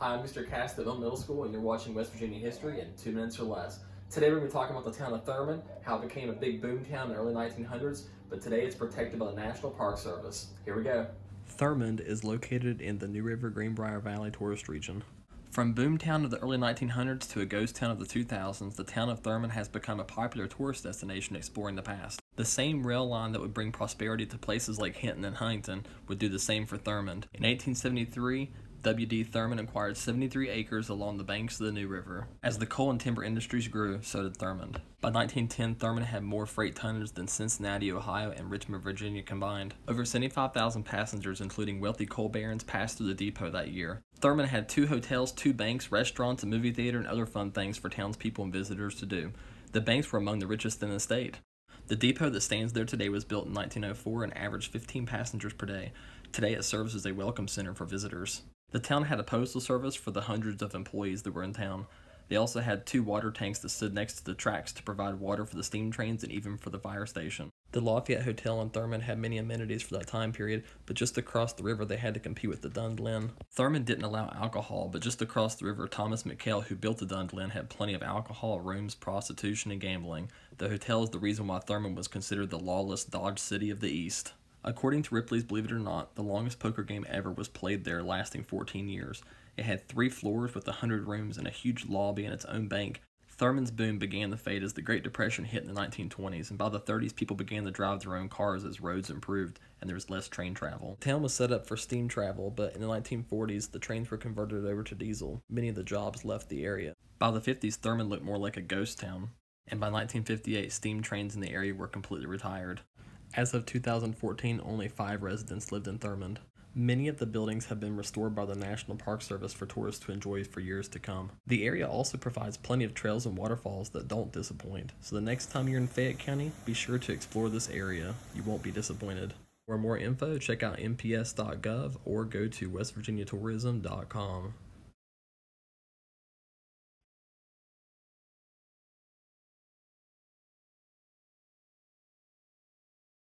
Hi, I'm Mr. Cast at Middle School, and you're watching West Virginia History in 2 minutes or less. Today we're going to be talking about the town of Thurmond, how it became a big boom town in the early 1900s, but today it's protected by the National Park Service. Here we go. Thurmond is located in the New River Greenbrier Valley tourist region. From boomtown of the early 1900s to a ghost town of the 2000s, the town of Thurmond has become a popular tourist destination exploring the past. The same rail line that would bring prosperity to places like Hinton and Huntington would do the same for Thurmond. In 1873, W.D. Thurmond acquired 73 acres along the banks of the New River. As the coal and timber industries grew, so did Thurmond. By 1910, Thurmond had more freight tonnage than Cincinnati, Ohio, and Richmond, Virginia combined. Over 75,000 passengers, including wealthy coal barons, passed through the depot that year. Thurmond had 2 hotels, 2 banks, restaurants, a movie theater, and other fun things for townspeople and visitors to do. The banks were among the richest in the state. The depot that stands there today was built in 1904 and averaged 15 passengers per day. Today it serves as a welcome center for visitors. The town had a postal service for the hundreds of employees that were in town. They also had 2 water tanks that stood next to the tracks to provide water for the steam trains and even for the fire station. The Lafayette Hotel in Thurmond had many amenities for that time period, but just across the river they had to compete with the Dunlin. Thurmond didn't allow alcohol, but just across the river, Thomas McHale, who built the Dunlin, had plenty of alcohol, rooms, prostitution, and gambling. The hotel is the reason why Thurmond was considered the lawless Dodge City of the East. According to Ripley's Believe It or Not, the longest poker game ever was played there, lasting 14 years. It had 3 floors with 100 rooms and a huge lobby and its own bank. Thurmond's boom began to fade as the Great Depression hit in the 1920s, and by the 30s people began to drive their own cars as roads improved and there was less train travel. The town was set up for steam travel, but in the 1940s the trains were converted over to diesel. Many of the jobs left the area. By the 50s, Thurmond looked more like a ghost town, and by 1958 steam trains in the area were completely retired. As of 2014, only 5 residents lived in Thurmond. Many of the buildings have been restored by the National Park Service for tourists to enjoy for years to come. The area also provides plenty of trails and waterfalls that don't disappoint, so the next time you're in Fayette County, be sure to explore this area. You won't be disappointed. For more info, check out mps.gov or go to westvirginiatourism.com.